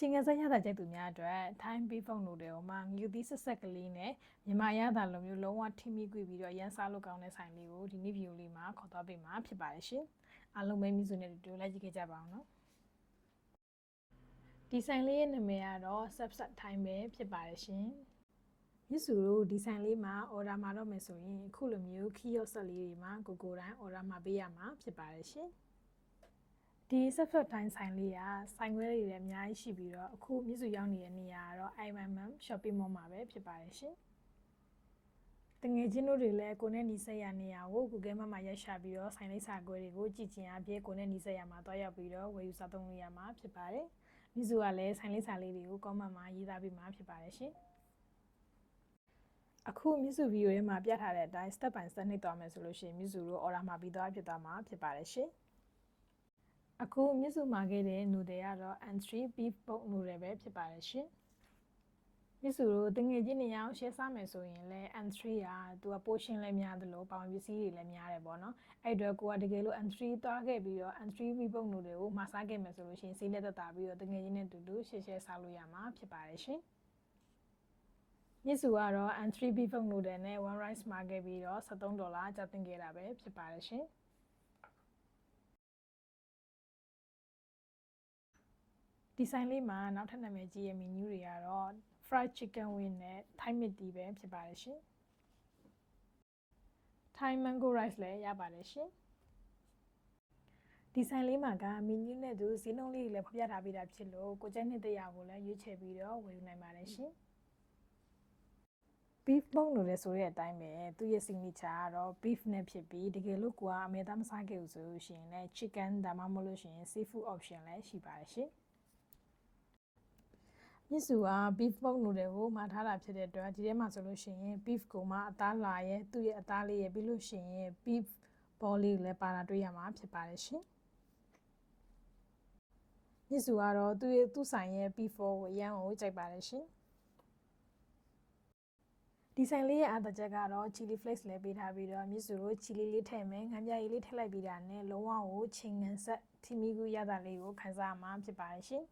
ချင်းငယ်စရတာကြိုက်သူများအတွက်ထိုင်းဘေးဖုန်းနိုတယ်မှာငယူသီးဆက်ဆက်ကလေးနဲ့မြန်မာရတာလိုမျိုးလုံးဝထိမိကွေပြီးတော့ရန်စားလို့ကောင်းတဲ့ဆိုင်လေးကိုဒီနေ့ဗီဒီယိုလေးမှာခေါ်သွားပေးမှာဖြစ်ပါတယ်ရှင်အားလုံးပဲမိစုနဲ့တူလိုက်ကြည့်ခဲ့ကြပါအောင်နော်ဒီဆိုင်လေးရဲ့နာမည်ကတော့ Subset ထိုင်းပဲဖြစ်ပါတယ်ရှင်မြစ်စုတို့ဒီဆိုင်လေးမှာ order မှာတော့မယ်ဆိုရင်အခုလိုမျိုး kiosk လေးတွေမှာကိုတိုင်း order မှာပေးရမှာဖြစ်ပါတယ်ရှင်ဒီ Subset တိုင်းဆိုင်လေးကဆိုင်ခွဲတွေလည်းအများကြီးရှိပြီးတော့အခုမြစ်စုရောက်နေတဲ့နေရာကတော့ IMM Shopping Mall မှာပဲဖြစ်ပါတယ်ရှင်တငယ်ချင်းတို့တွေလည်းကိုနဲ့နီးစပ်ရနေရာကို Google Map မှာရိုက်ရှာပြီးတော့ဆိုင်လေးစာကွဲတွေကိုကြည့်ချင်အပြင်ကိုနဲ့နီးစပ်ရမှာတွားရောက်ပြီးတော့ဝယ်ယူစားသုံးလို့ရမှာဖြစ်ပါတယ်မြစ်စုကလည်းဆိုင်လေးစာလေးတွေကို comment မှာရေးသားပေးမှာဖြစ်ပါတယ်ရှင်အခုမြစ်စုဗီဒီယိုထဲမှာပြထားတဲ့အတိုင်း step by step နှိပ်သွားမယ်ဆိုလို့ရှိရင်မြစ်စုတို့ order မှာပြီးသွားဖြစ်သွားမှာဖြစ်ပါတယ်ရှင်အခုမြစ်စုမှာခဲ့တဲ့ noodle ကတော့ N3 beef pork noodle ပဲဖြစ်ပါတယ်ရှင်မြစ်စုတို့တငယ်ချင်းတွေရအောင် share စားမယ်ဆိုရင်လည်း N3 ကသူက portion လည်းများသလိုပေါင်ပစ္စည်းတွေလည်းများတယ်ပေါ့နော်အဲ့တော့ကိုကတကယ်လို့ N3 သွားခဲ့ပြီးတော့ N3 beef pork noodle ကိုမှာစားခဲ့မယ်ဆိုလို့ရှိရင်စိတ်လက်သက်သာပြီးတော့တငယ်ချင်းနဲ့တူတူ share စားလို့ရမှာဖြစ်ပါတယ်ရှင်မြစ်စုကတော့ N3 beef pork noodle နဲ့ one rice မှာခဲ့ပြီးတော့$13ကျတင်ခဲ့တာပဲဖြစ်ပါတယ်ရှင်ဒီဆိုင်လေးမှာနောက်ထပ်နာမည်ကြီးရဲ့ menu တွေကတော့ fried chicken wing နဲ့ Thai milk tea ပဲဖြစ်ပါတယ်ရှင် Thai mango rice လည်းရပါတယ်ရှင်ဒီဆိုင်လေးမှာက menu နဲ့သူဈေးနှုန်းလေးတွေလည်းဖော်ပြထားပေးတာဖြစ်လို့ကိုကြိုက်နှစ်တရားကိုလည်းရွေးချယ်ပြီးတော့ဝယ်ယူနိုင်ပါတယ်ရှင် beef pork noodle ဆိုတဲ့အတိုင်းပဲသူ့ရဲ့ signature ကတော့ beef နဲ့ဖြစ်ပြီးတကယ်လို့ကိုကအမေသားမစားခဲ့ဘူးဆိုလို့ရှိရင်လည်း chicken ဒါမှမဟုတ်လို့ရှိရင် seafood option လည်းရှိပါတယ်ရှင်မြစ်စုက beef pork noodle ကိုမှာထားတာဖြစ်တဲ့အတွက်ဒီထဲမှာဆိုလို့ရှိရင် beef ကိုမှအသားလာရဲ့သူ့ရဲ့အသားလေးရဲ့ပြီးလို့ရှိရင် beef ball လေးလည်းပါတာတွေ့ရမှာဖြစ်ပါတယ်ရှင်မြစ်စုကတော့သူ့ဆိုင်ရဲ့ beef ball ကိုအရန်ကိုကြိုက်ပါတယ်ရှင်ဒီဆိုင်လေးရဲ့အားသာချက်ကတော့ chili flakes လည်းပေးထားပြီးတော့မြစ်စုတို့ chili လေးထည့်မယ်ငန်းပြားလေးထည့်လိုက်ပြီးတာနဲ့လုံးဝကိုချင်းငန်ဆက်ထိမိကူရတာလေးကိုခန်းစားမှာဖြစ်ပါတယ်ရှင်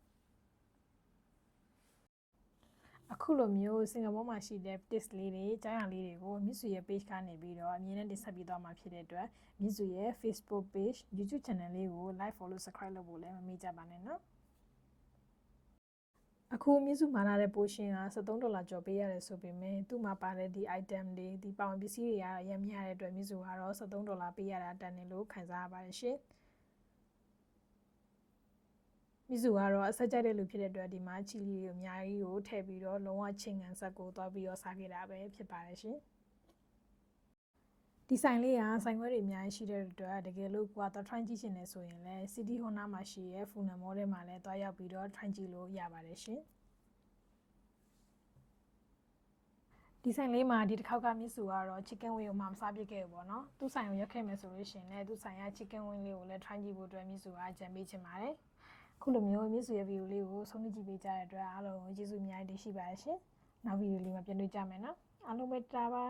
အခုလိုမျိုးစင်ကာပူမှာရှိတဲ့ tips လေးတွေကြားရလေးတွေကိုမြစ်စုရဲ့ page ကနေပြီးတော့အမြင်နဲ့တင်ဆက်ပေးသွားမှာဖြစ်တဲ့အတွက်မြစ်စုရဲ့ Facebook page YouTube channel လေးကို like follow subscribe လုပ်ဖို့လည်းမမေ့ကြပါနဲ့နော်အခုမြစ်စုမှာလာတဲ့ portion က$13ကျော်ပေးရတယ်ဆိုပေမဲ့သူ့မှာပါတဲ့ဒီ item တွေဒီပေါင်ပစ္စည်းတွေကအရင်များတဲ့အတွက်မြစ်စုကတော့$13ပေးရတာတန်တယ်လို့ခံစားရပါတယ်ရှင်မြစ်စုကတော့အဆက်ကြိုက်တဲ့လူဖြစ်တဲ့အတွက်ဒီမှာချီလီကိုအများကြီးကိုထည့်ပြီးတော့လုံးဝချင်းငံဆက်ကိုသွားပြီးတော့စားခဲ့တာပဲဖြစ်ပါတယ်ရှင်ဒီဆိုင်လေးကဆိုင်ခွဲတွေအများကြီးရှိတဲ့အတွက်တကယ်လို့ကိုကတော့ try ကြည့်ချင်တယ်ဆိုရင်လည်း City Honda မှာရှိရဲ့ Funan Mall ထဲမှာလည်းတွားရောက်ပြီးတော့ try ကြည့်လို့ရပါတယ်ရှင်ဒီဆိုင်လေးမှာဒီတစ်ခေါက်ကမြစ်စုကတော့ chicken wing ကိုမှမစားပြစ်ခဲ့ဘူးပေါ့နော်သူ့ဆိုင်ကိုရက်ခဲ့မယ်ဆိုလို့ရှိရင်လည်းသူ့ဆိုင်က chicken wing လေးကိုလည်း try ကြည့်ဖို့အတွက်မြစ်စုကအကြံပေးချင်ပါတယ်ခုလိုမျိုးမြစ်စုရဲ့ဗီဒီယိုလေးကိုဆုံးဖြတ်ကြည့်ပေးကြတဲ့အတွက်အားလုံးကိုကျေးဇူးအများကြီးတင်ရှိပါတယ်ရှင်နောက်ဗီဒီယိုလေးမှာပြန်တွေ့ကြမယ်နော်အားလုံးပဲတာပါ